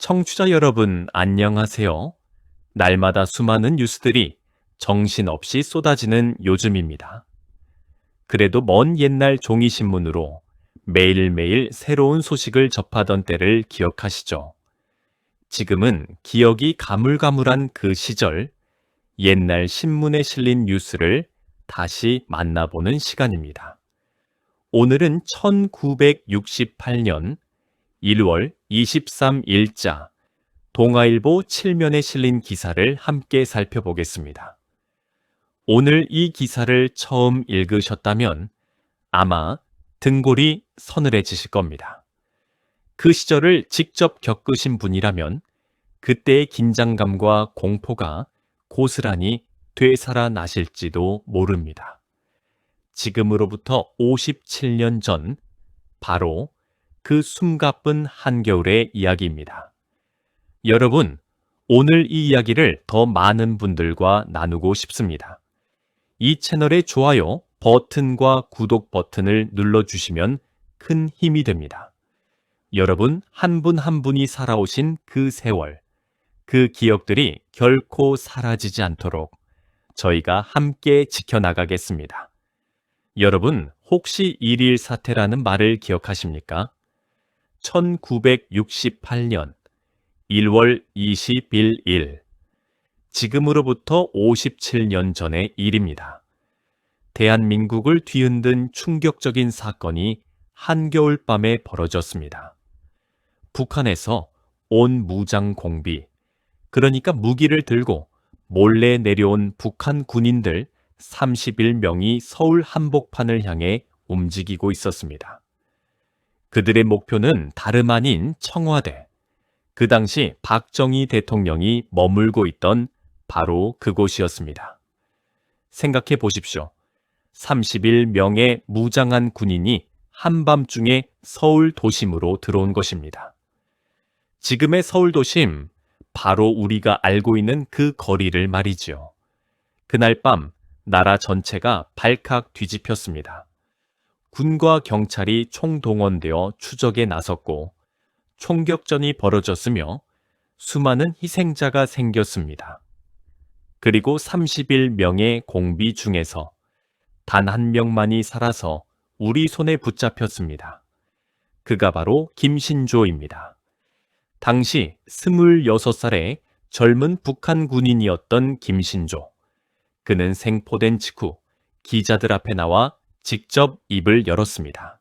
청취자 여러분, 안녕하세요. 날마다 수많은 뉴스들이 정신없이 쏟아지는 요즘입니다. 그래도 먼 옛날 종이신문으로 매일매일 새로운 소식을 접하던 때를 기억하시죠? 지금은 기억이 가물가물한 그 시절, 옛날 신문에 실린 뉴스를 다시 만나보는 시간입니다. 오늘은 1968년 1월 23일자 동아일보 7면에 실린 기사를 함께 살펴보겠습니다. 오늘 이 기사를 처음 읽으셨다면 아마 등골이 서늘해지실 겁니다. 그 시절을 직접 겪으신 분이라면 그때의 긴장감과 공포가 고스란히 되살아나실지도 모릅니다. 지금으로부터 57년 전 바로 그 숨가쁜 한겨울의 이야기입니다. 여러분, 오늘 이 이야기를 더 많은 분들과 나누고 싶습니다. 이 채널의 좋아요 버튼과 구독 버튼을 눌러주시면 큰 힘이 됩니다. 여러분 한 분 한 분이 살아오신 그 세월, 그 기억들이 결코 사라지지 않도록 저희가 함께 지켜나가겠습니다. 여러분, 혹시 일일 사태라는 말을 기억하십니까? 1968년 1월 21일, 지금으로부터 57년 전의 일입니다. 대한민국을 뒤흔든 충격적인 사건이 한겨울밤에 벌어졌습니다. 북한에서 온 무장 공비, 그러니까 무기를 들고 몰래 내려온 북한 군인들 31명이 서울 한복판을 향해 움직이고 있었습니다. 그들의 목표는 다름 아닌 청와대, 그 당시 박정희 대통령이 머물고 있던 바로 그곳이었습니다. 생각해 보십시오. 31명의 무장한 군인이 한밤중에 서울 도심으로 들어온 것입니다. 지금의 서울 도심, 바로 우리가 알고 있는 그 거리를 말이지요. 그날 밤 나라 전체가 발칵 뒤집혔습니다. 군과 경찰이 총동원되어 추적에 나섰고 총격전이 벌어졌으며 수많은 희생자가 생겼습니다. 그리고 31명의 공비 중에서 단 한 명만이 살아서 우리 손에 붙잡혔습니다. 그가 바로 김신조입니다. 당시 26살의 젊은 북한 군인이었던 김신조. 그는 생포된 직후 기자들 앞에 나와 직접 입을 열었습니다.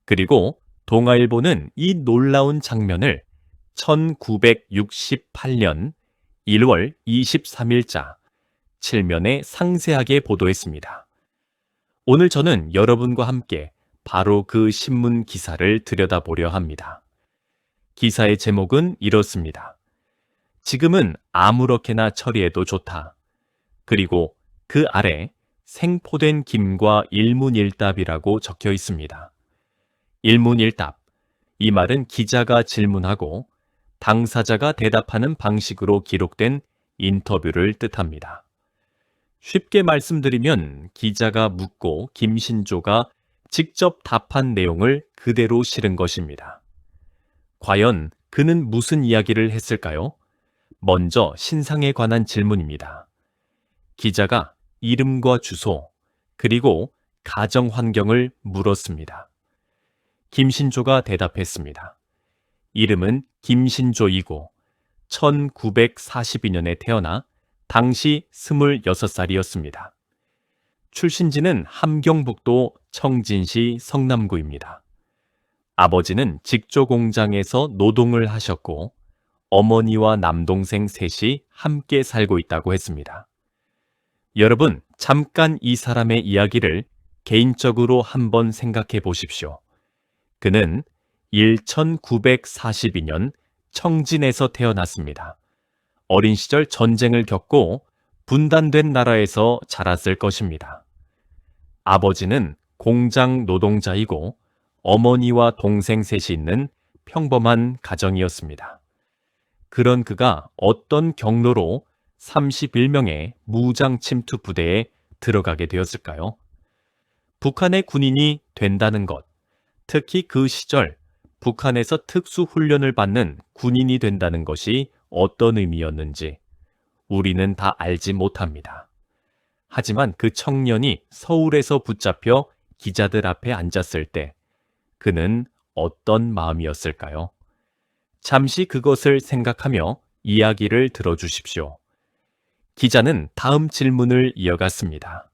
그리고 동아일보는 이 놀라운 장면을 1968년 1월 23일자 7면에 상세하게 보도했습니다. 오늘 저는 여러분과 함께 바로 그 신문 기사를 들여다보려 합니다. 기사의 제목은 이렇습니다. 지금은 아무렇게나 처리해도 좋다. 그리고 그 아래 생포된 김과 일문일답이라고 적혀 있습니다. 일문일답, 이 말은 기자가 질문하고 당사자가 대답하는 방식으로 기록된 인터뷰를 뜻합니다. 쉽게 말씀드리면 기자가 묻고 김신조가 직접 답한 내용을 그대로 실은 것입니다. 과연 그는 무슨 이야기를 했을까요? 먼저 신상에 관한 질문입니다. 기자가 이름과 주소, 그리고 가정 환경을 물었습니다. 김신조가 대답했습니다. 이름은 김신조이고 1942년에 태어나 당시 26살이었습니다. 출신지는 함경북도 청진시 성남구입니다. 아버지는 직조공장에서 노동을 하셨고 어머니와 남동생 셋이 함께 살고 있다고 했습니다. 여러분, 잠깐 이 사람의 이야기를 개인적으로 한번 생각해 보십시오. 그는 1942년 청진에서 태어났습니다. 어린 시절 전쟁을 겪고 분단된 나라에서 자랐을 것입니다. 아버지는 공장 노동자이고 어머니와 동생 셋이 있는 평범한 가정이었습니다. 그런 그가 어떤 경로로 31명의 무장 침투 부대에 들어가게 되었을까요? 북한의 군인이 된다는 것, 특히 그 시절 북한에서 특수훈련을 받는 군인이 된다는 것이 어떤 의미였는지 우리는 다 알지 못합니다. 하지만 그 청년이 서울에서 붙잡혀 기자들 앞에 앉았을 때 그는 어떤 마음이었을까요? 잠시 그것을 생각하며 이야기를 들어주십시오. 기자는 다음 질문을 이어갔습니다.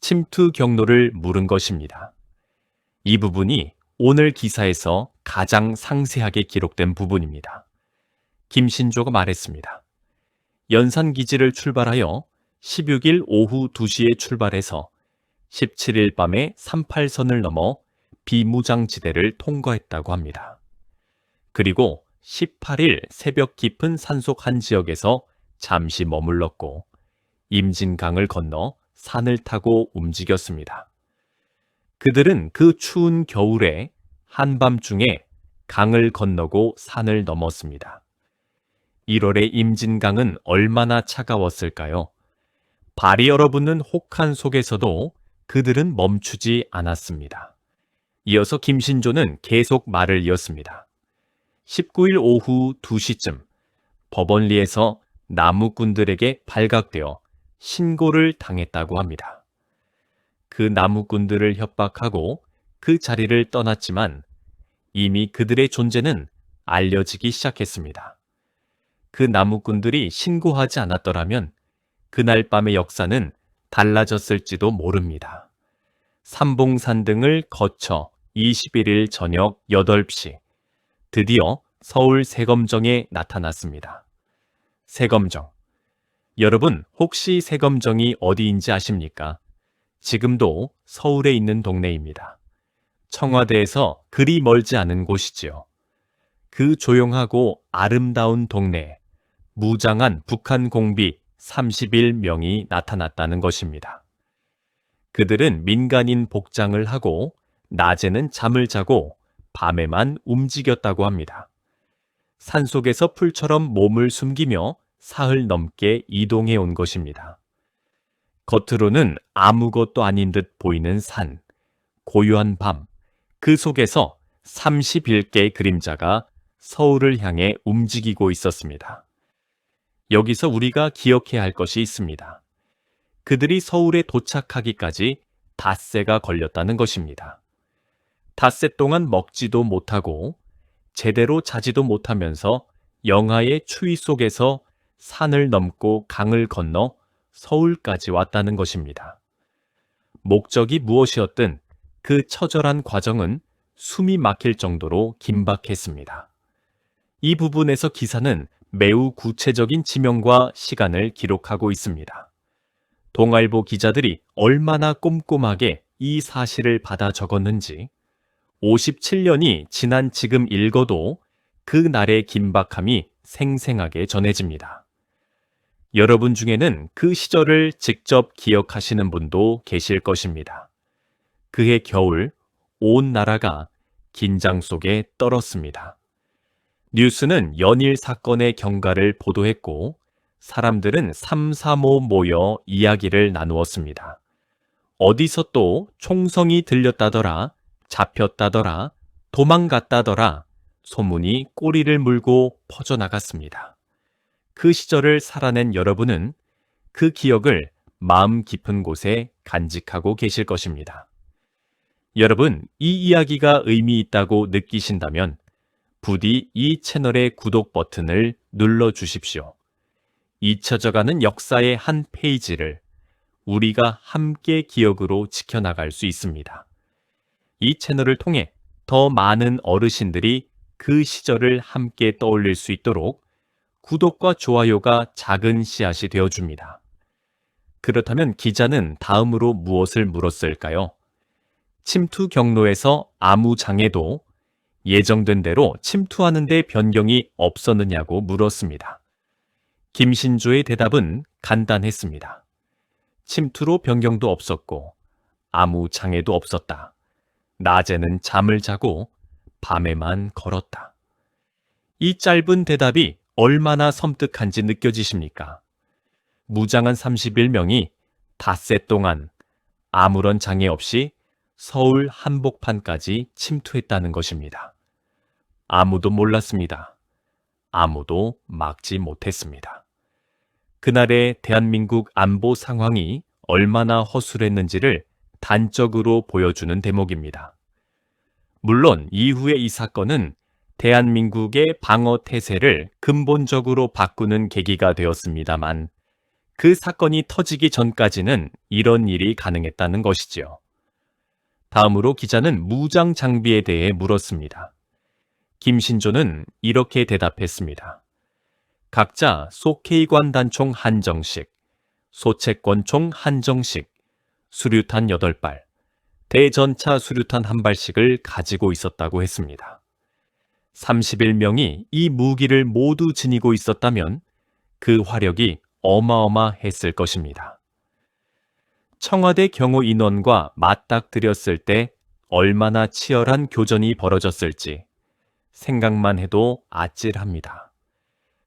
침투 경로를 물은 것입니다. 이 부분이 오늘 기사에서 가장 상세하게 기록된 부분입니다. 김신조가 말했습니다. 연산기지를 출발하여 16일 오후 2시에 출발해서 17일 밤에 38선을 넘어 비무장지대를 통과했다고 합니다. 그리고 18일 새벽 깊은 산속 한 지역에서 잠시 머물렀고 임진강을 건너 산을 타고 움직였습니다. 그들은 그 추운 겨울에 한밤중에 강을 건너고 산을 넘었습니다. 1월의 임진강은 얼마나 차가웠을까요? 발이 얼어붙는 혹한 속에서도 그들은 멈추지 않았습니다. 이어서 김신조는 계속 말을 이었습니다. 19일 오후 2시쯤 법원리에서 나무꾼들에게 발각되어 신고를 당했다고 합니다. 그 나무꾼들을 협박하고 그 자리를 떠났지만 이미 그들의 존재는 알려지기 시작했습니다. 그 나무꾼들이 신고하지 않았더라면 그날 밤의 역사는 달라졌을지도 모릅니다. 삼봉산 등을 거쳐 21일 저녁 8시 드디어 서울 세검정에 나타났습니다. 세검정. 여러분 혹시 세검정이 어디인지 아십니까? 지금도 서울에 있는 동네입니다. 청와대에서 그리 멀지 않은 곳이지요. 그 조용하고 아름다운 동네에 무장한 북한 공비 31명이 나타났다는 것입니다. 그들은 민간인 복장을 하고 낮에는 잠을 자고 밤에만 움직였다고 합니다. 산속에서 풀처럼 몸을 숨기며 사흘 넘게 이동해 온 것입니다. 겉으로는 아무것도 아닌 듯 보이는 산, 고요한 밤, 그 속에서 31개의 그림자가 서울을 향해 움직이고 있었습니다. 여기서 우리가 기억해야 할 것이 있습니다. 그들이 서울에 도착하기까지 닷새가 걸렸다는 것입니다. 닷새 동안 먹지도 못하고 제대로 자지도 못하면서 영하의 추위 속에서 산을 넘고 강을 건너 서울까지 왔다는 것입니다. 목적이 무엇이었든 그 처절한 과정은 숨이 막힐 정도로 긴박했습니다. 이 부분에서 기사는 매우 구체적인 지명과 시간을 기록하고 있습니다. 동아일보 기자들이 얼마나 꼼꼼하게 이 사실을 받아 적었는지 57년이 지난 지금 읽어도 그 날의 긴박함이 생생하게 전해집니다. 여러분 중에는 그 시절을 직접 기억하시는 분도 계실 것입니다. 그해 겨울 온 나라가 긴장 속에 떨었습니다. 뉴스는 연일 사건의 경과를 보도했고 사람들은 삼삼오오 모여 이야기를 나누었습니다. 어디서 또 총성이 들렸다더라, 잡혔다더라, 도망갔다더라 소문이 꼬리를 물고 퍼져나갔습니다. 그 시절을 살아낸 여러분은 그 기억을 마음 깊은 곳에 간직하고 계실 것입니다. 여러분, 이 이야기가 의미 있다고 느끼신다면 부디 이 채널의 구독 버튼을 눌러 주십시오. 잊혀져가는 역사의 한 페이지를 우리가 함께 기억으로 지켜나갈 수 있습니다. 이 채널을 통해 더 많은 어르신들이 그 시절을 함께 떠올릴 수 있도록 구독과 좋아요가 작은 씨앗이 되어줍니다. 그렇다면 기자는 다음으로 무엇을 물었을까요? 침투 경로에서 아무 장애도 예정된 대로 침투하는 데 변경이 없었느냐고 물었습니다. 김신조의 대답은 간단했습니다. 침투로 변경도 없었고 아무 장애도 없었다. 낮에는 잠을 자고 밤에만 걸었다. 이 짧은 대답이 얼마나 섬뜩한지 느껴지십니까? 무장한 31명이 닷새 동안 아무런 장애 없이 서울 한복판까지 침투했다는 것입니다. 아무도 몰랐습니다. 아무도 막지 못했습니다. 그날의 대한민국 안보 상황이 얼마나 허술했는지를 단적으로 보여주는 대목입니다. 물론 이후의 이 사건은 대한민국의 방어 태세를 근본적으로 바꾸는 계기가 되었습니다만 그 사건이 터지기 전까지는 이런 일이 가능했다는 것이지요. 다음으로 기자는 무장 장비에 대해 물었습니다. 김신조는 이렇게 대답했습니다. 각자 소케이관 단총 한정씩, 소채권총 한정씩, 수류탄 8발, 대전차 수류탄 1발씩을 가지고 있었다고 했습니다. 31명이 이 무기를 모두 지니고 있었다면 그 화력이 어마어마했을 것입니다. 청와대 경호 인원과 맞닥뜨렸을 때 얼마나 치열한 교전이 벌어졌을지 생각만 해도 아찔합니다.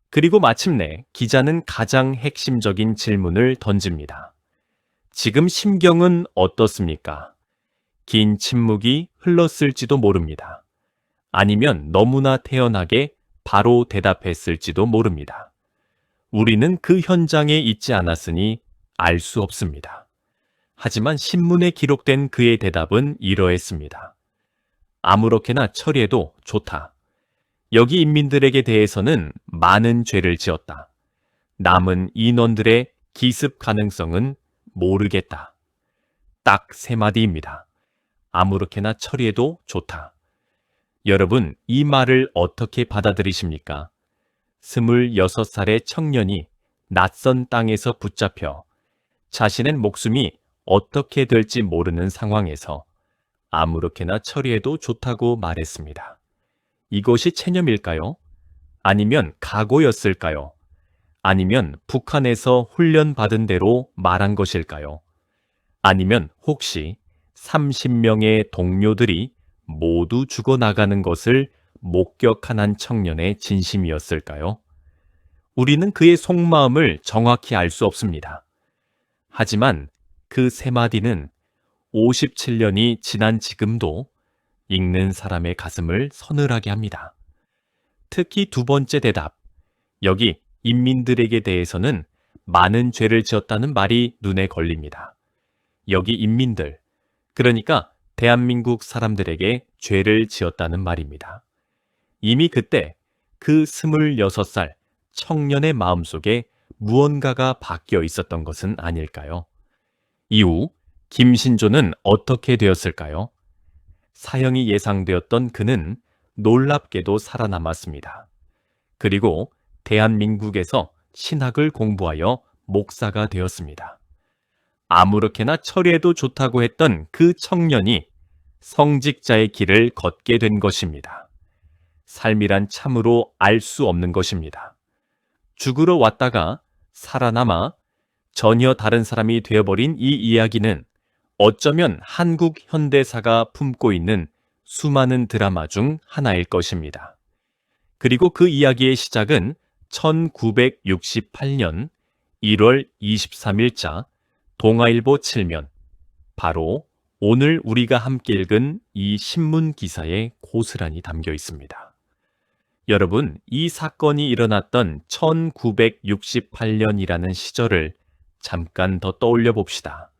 그리고 마침내 기자는 가장 핵심적인 질문을 던집니다. 지금 심경은 어떻습니까? 긴 침묵이 흘렀을지도 모릅니다. 아니면 너무나 태연하게 바로 대답했을지도 모릅니다. 우리는 그 현장에 있지 않았으니 알 수 없습니다. 하지만 신문에 기록된 그의 대답은 이러했습니다. 아무렇게나 처리해도 좋다. 여기 인민들에게 대해서는 많은 죄를 지었다. 남은 인원들의 기습 가능성은 모르겠다. 딱 3마디입니다. 아무렇게나 처리해도 좋다. 여러분, 이 말을 어떻게 받아들이십니까? 26살의 청년이 낯선 땅에서 붙잡혀 자신의 목숨이 어떻게 될지 모르는 상황에서 아무렇게나 처리해도 좋다고 말했습니다. 이것이 체념일까요? 아니면 각오였을까요? 아니면 북한에서 훈련받은 대로 말한 것일까요? 아니면 혹시 30명의 동료들이 모두 죽어나가는 것을 목격한 한 청년의 진심이었을까요? 우리는 그의 속마음을 정확히 알 수 없습니다. 하지만 그 3마디는 57년이 지난 지금도 읽는 사람의 가슴을 서늘하게 합니다. 특히 2번째 대답, 여기 인민들에게 대해서는 많은 죄를 지었다는 말이 눈에 걸립니다. 여기 인민들, 그러니까 대한민국 사람들에게 죄를 지었다는 말입니다. 이미 그때 그 26살 청년의 마음속에 무언가가 바뀌어 있었던 것은 아닐까요? 이후 김신조는 어떻게 되었을까요? 사형이 예상되었던 그는 놀랍게도 살아남았습니다. 그리고 대한민국에서 신학을 공부하여 목사가 되었습니다. 아무렇게나 처리해도 좋다고 했던 그 청년이 성직자의 길을 걷게 된 것입니다. 삶이란 참으로 알 수 없는 것입니다. 죽으러 왔다가 살아남아 전혀 다른 사람이 되어버린 이 이야기는 어쩌면 한국 현대사가 품고 있는 수많은 드라마 중 하나일 것입니다. 그리고 그 이야기의 시작은 1968년 1월 23일자 동아일보 7면, 바로 오늘 우리가 함께 읽은 이 신문 기사에 고스란히 담겨 있습니다. 여러분, 이 사건이 일어났던 1968년이라는 시절을 잠깐 더 떠올려 봅시다.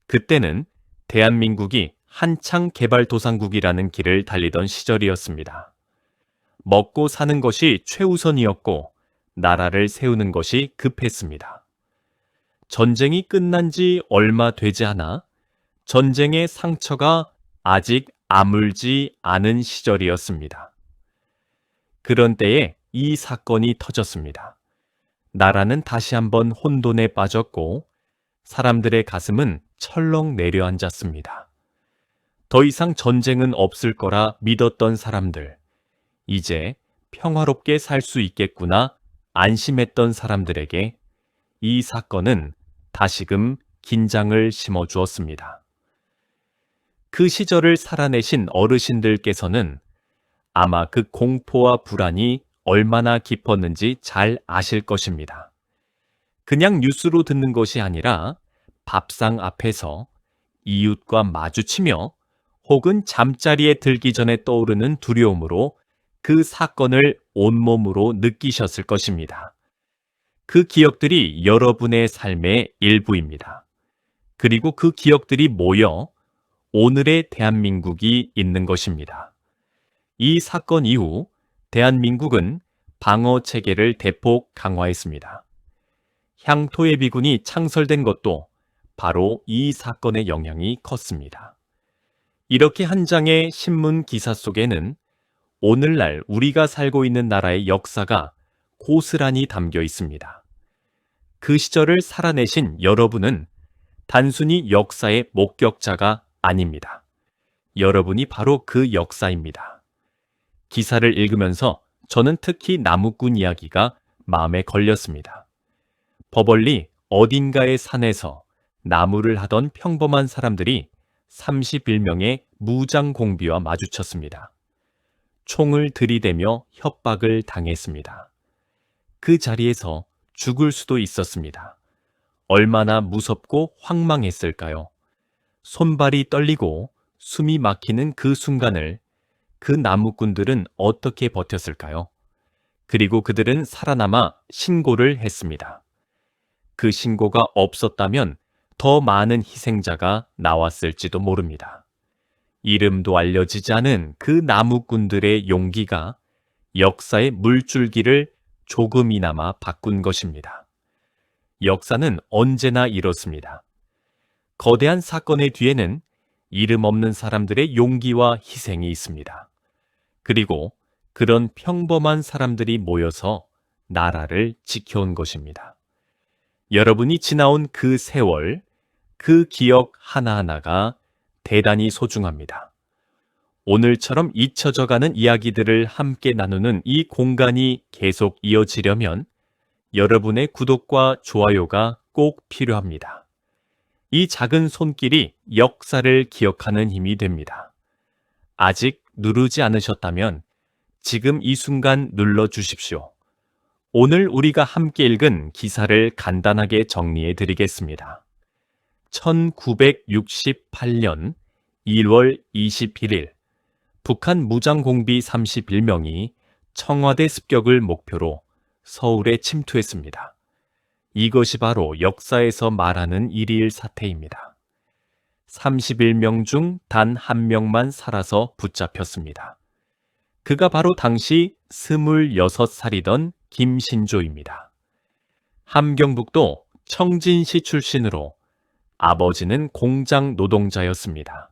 그때는 대한민국이 한창 개발도상국이라는 길을 달리던 시절이었습니다. 먹고 사는 것이 최우선이었고 나라를 세우는 것이 급했습니다. 전쟁이 끝난 지 얼마 되지 않아 전쟁의 상처가 아직 아물지 않은 시절이었습니다. 그런 때에 이 사건이 터졌습니다. 나라는 다시 한번 혼돈에 빠졌고 사람들의 가슴은 철렁 내려앉았습니다. 더 이상 전쟁은 없을 거라 믿었던 사람들, 이제 평화롭게 살 수 있겠구나 안심했던 사람들에게 이 사건은 다시금 긴장을 심어주었습니다. 그 시절을 살아내신 어르신들께서는 아마 그 공포와 불안이 얼마나 깊었는지 잘 아실 것입니다. 그냥 뉴스로 듣는 것이 아니라 밥상 앞에서 이웃과 마주치며 혹은 잠자리에 들기 전에 떠오르는 두려움으로 그 사건을 온몸으로 느끼셨을 것입니다. 그 기억들이 여러분의 삶의 일부입니다. 그리고 그 기억들이 모여 오늘의 대한민국이 있는 것입니다. 이 사건 이후 대한민국은 방어 체계를 대폭 강화했습니다. 향토예비군이 창설된 것도 바로 이 사건의 영향이 컸습니다. 이렇게 한 장의 신문 기사 속에는 오늘날 우리가 살고 있는 나라의 역사가 고스란히 담겨 있습니다. 그 시절을 살아내신 여러분은 단순히 역사의 목격자가 아닙니다. 여러분이 바로 그 역사입니다. 기사를 읽으면서 저는 특히 나무꾼 이야기가 마음에 걸렸습니다. 버벌리 어딘가의 산에서 나무를 하던 평범한 사람들이 31명의 무장 공비와 마주쳤습니다. 총을 들이대며 협박을 당했습니다. 그 자리에서 죽을 수도 있었습니다. 얼마나 무섭고 황망했을까요? 손발이 떨리고 숨이 막히는 그 순간을 그 나무꾼들은 어떻게 버텼을까요? 그리고 그들은 살아남아 신고를 했습니다. 그 신고가 없었다면 더 많은 희생자가 나왔을지도 모릅니다. 이름도 알려지지 않은 그 나무꾼들의 용기가 역사의 물줄기를 조금이나마 바꾼 것입니다. 역사는 언제나 이렇습니다. 거대한 사건의 뒤에는 이름 없는 사람들의 용기와 희생이 있습니다. 그리고 그런 평범한 사람들이 모여서 나라를 지켜온 것입니다. 여러분이 지나온 그 세월, 그 기억 하나하나가 대단히 소중합니다. 오늘처럼 잊혀져가는 이야기들을 함께 나누는 이 공간이 계속 이어지려면 여러분의 구독과 좋아요가 꼭 필요합니다. 이 작은 손길이 역사를 기억하는 힘이 됩니다. 아직 누르지 않으셨다면 지금 이 순간 눌러주십시오. 오늘 우리가 함께 읽은 기사를 간단하게 정리해 드리겠습니다. 1968년 1월 21일 북한 무장공비 31명이 청와대 습격을 목표로 서울에 침투했습니다. 이것이 바로 역사에서 말하는 일일 사태입니다. 31명 중 단 한 명만 살아서 붙잡혔습니다. 그가 바로 당시 26살이던 김신조입니다. 함경북도 청진시 출신으로 아버지는 공장 노동자였습니다.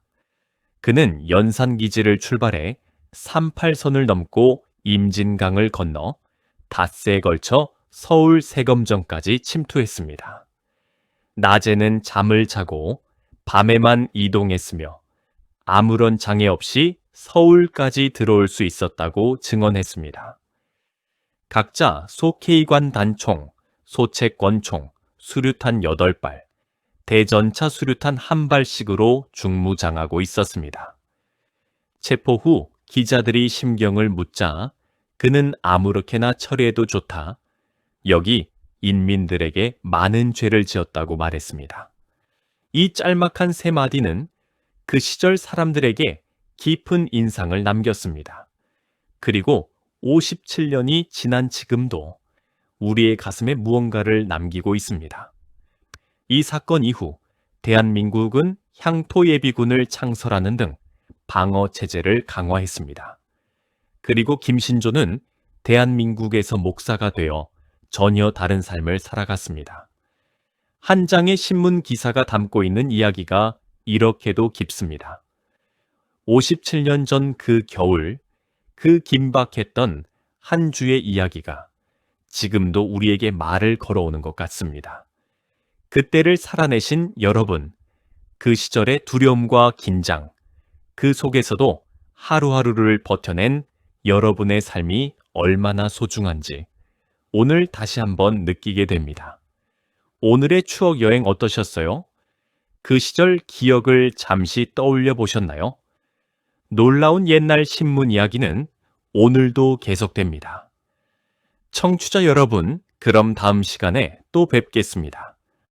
그는 연산기지를 출발해 38선을 넘고 임진강을 건너 닷새에 걸쳐 서울 세검정까지 침투했습니다. 낮에는 잠을 자고 밤에만 이동했으며 아무런 장애 없이 서울까지 들어올 수 있었다고 증언했습니다. 각자 소케이관 단총, 소채권총, 수류탄 8발, 대전차 수류탄 1발씩으로 중무장하고 있었습니다. 체포 후 기자들이 심경을 묻자 그는 아무렇게나 처리해도 좋다. 여기 인민들에게 많은 죄를 지었다고 말했습니다. 이 짤막한 세 마디는 그 시절 사람들에게 깊은 인상을 남겼습니다. 그리고 57년이 지난 지금도 우리의 가슴에 무언가를 남기고 있습니다. 이 사건 이후 대한민국은 향토예비군을 창설하는 등 방어 체제를 강화했습니다. 그리고 김신조는 대한민국에서 목사가 되어 전혀 다른 삶을 살아갔습니다. 한 장의 신문 기사가 담고 있는 이야기가 이렇게도 깊습니다. 57년 전 그 겨울, 그 긴박했던 한 주의 이야기가 지금도 우리에게 말을 걸어오는 것 같습니다. 그때를 살아내신 여러분, 그 시절의 두려움과 긴장, 그 속에서도 하루하루를 버텨낸 여러분의 삶이 얼마나 소중한지 오늘 다시 한번 느끼게 됩니다. 오늘의 추억 여행 어떠셨어요? 그 시절 기억을 잠시 떠올려 보셨나요? 놀라운 옛날 신문 이야기는 오늘도 계속됩니다. 청취자 여러분, 그럼 다음 시간에 또 뵙겠습니다.